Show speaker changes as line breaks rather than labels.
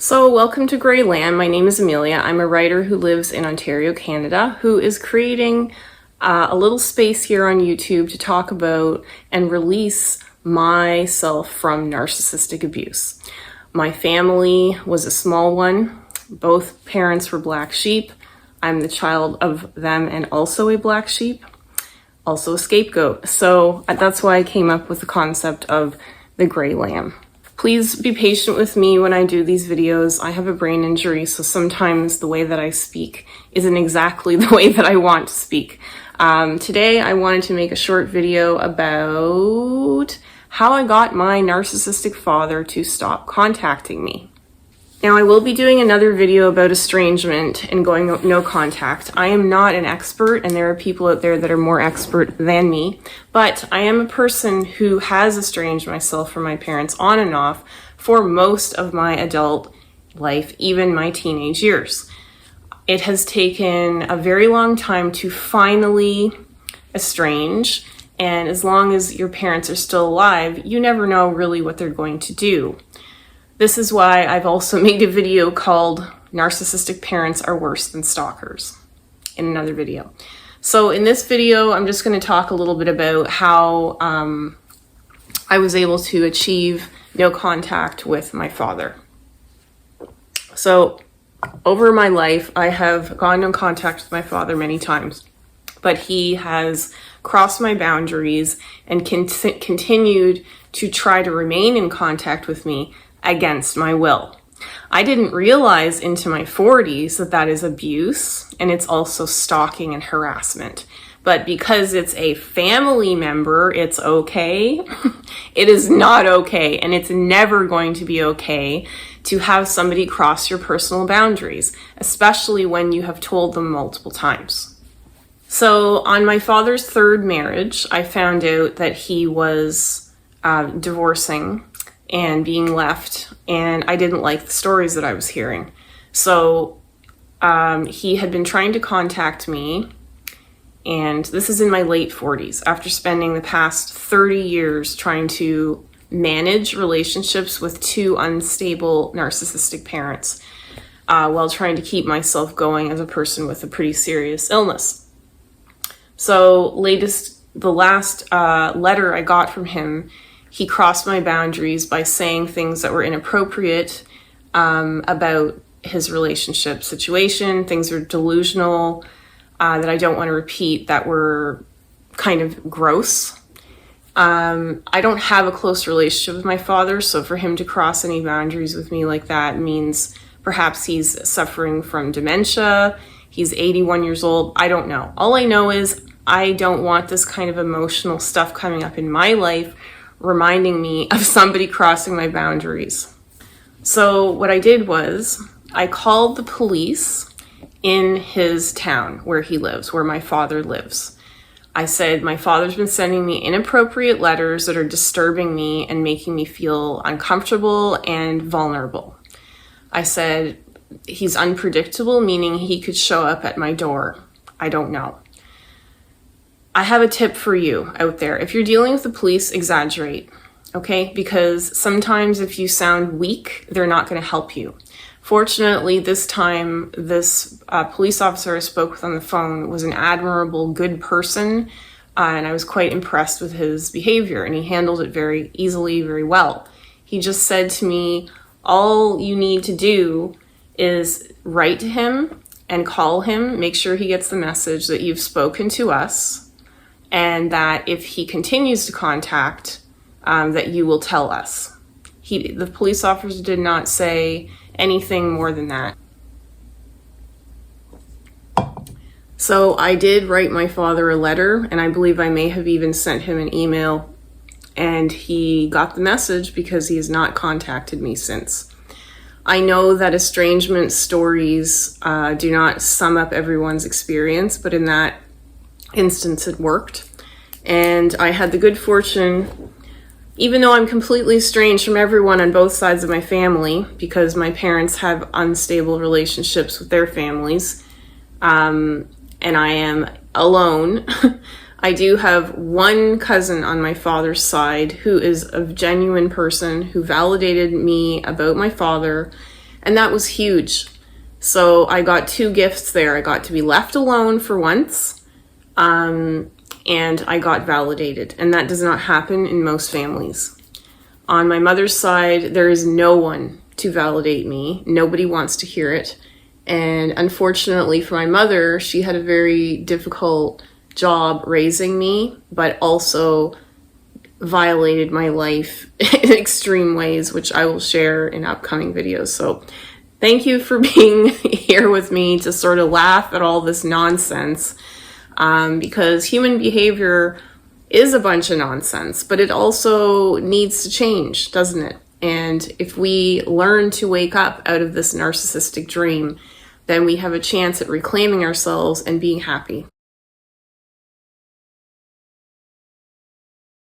So welcome to Grey Land. My name is Amelia. I'm a writer who lives in Ontario, Canada, who is creating a little space here on YouTube to talk about and release myself from narcissistic abuse. My family was a small one. Both parents were black sheep. I'm the child of them and also a black sheep, also a scapegoat. So that's why I came up with the concept of the Grey Lamb. Please be patient with me when I do these videos. I have a brain injury, so sometimes the way that I speak isn't exactly the way that I want to speak. Today, I wanted to make a short video about how I got my narcissistic father to stop contacting me. Now, I will be doing another video about estrangement and going no contact. I am not an expert, and there are people out there that are more expert than me, but I am a person who has estranged myself from my parents on and off for most of my adult life, even my teenage years. It has taken a very long time to finally estrange, and as long as your parents are still alive, you never know really what they're going to do. This is why I've also made a video called Narcissistic Parents Are Worse Than Stalkers in another video. So in this video, I'm just going to talk a little bit about how I was able to achieve no contact with my father. So over my life, I have gone no contact with my father many times, but he has crossed my boundaries and continued to try to remain in contact with me against my will. I didn't realize into my 40s that that is abuse, and it's also stalking and harassment. But because it's a family member, it's okay. It is not okay, and it's never going to be okay to have somebody cross your personal boundaries, especially when you have told them multiple times. So on my father's third marriage, I found out that he was divorcing and being left, and I didn't like the stories that I was hearing. So he had been trying to contact me, and this is in my late 40s, after spending the past 30 years trying to manage relationships with two unstable narcissistic parents while trying to keep myself going as a person with a pretty serious illness. So the last letter I got from him, he crossed my boundaries by saying things that were inappropriate about his relationship situation, things that were delusional, that I don't want to repeat, that were kind of gross. I don't have a close relationship with my father, so for him to cross any boundaries with me like that means perhaps he's suffering from dementia, he's 81 years old, I don't know. All I know is I don't want this kind of emotional stuff coming up in my life reminding me of somebody crossing my boundaries. So what I did was I called the police in his town where he lives, where my father lives. I said, my father's been sending me inappropriate letters that are disturbing me and making me feel uncomfortable and vulnerable. I said, he's unpredictable, meaning he could show up at my door. I don't know. I have a tip for you out there. If you're dealing with the police, exaggerate, okay? Because sometimes if you sound weak, they're not going to help you. Fortunately, this time, this police officer I spoke with on the phone was an admirable, good person, and I was quite impressed with his behavior, and he handled it very easily, very well. He just said to me, all you need to do is write to him and call him, make sure he gets the message that you've spoken to us, and that if he continues to contact, that you will tell us. The police officer did not say anything more than that. So I did write my father a letter, and I believe I may have even sent him an email, and he got the message because he has not contacted me since. I know that estrangement stories do not sum up everyone's experience, but in that instance it worked. And I had the good fortune, even though I'm completely estranged from everyone on both sides of my family, because my parents have unstable relationships with their families, and I am alone, I do have one cousin on my father's side who is a genuine person who validated me about my father, And that was huge. So I got two gifts there. I got to be left alone for once, and I got validated. And that does not happen in most families. On my mother's side, there is no one to validate me. Nobody wants to hear it. And unfortunately for my mother, she had a very difficult job raising me, but also violated my life in extreme ways, which I will share in upcoming videos. So thank you for being here with me to sort of laugh at all this nonsense, because human behavior is a bunch of nonsense, but it also needs to change, doesn't it? And if we learn to wake up out of this narcissistic dream, then we have a chance at reclaiming ourselves and being happy.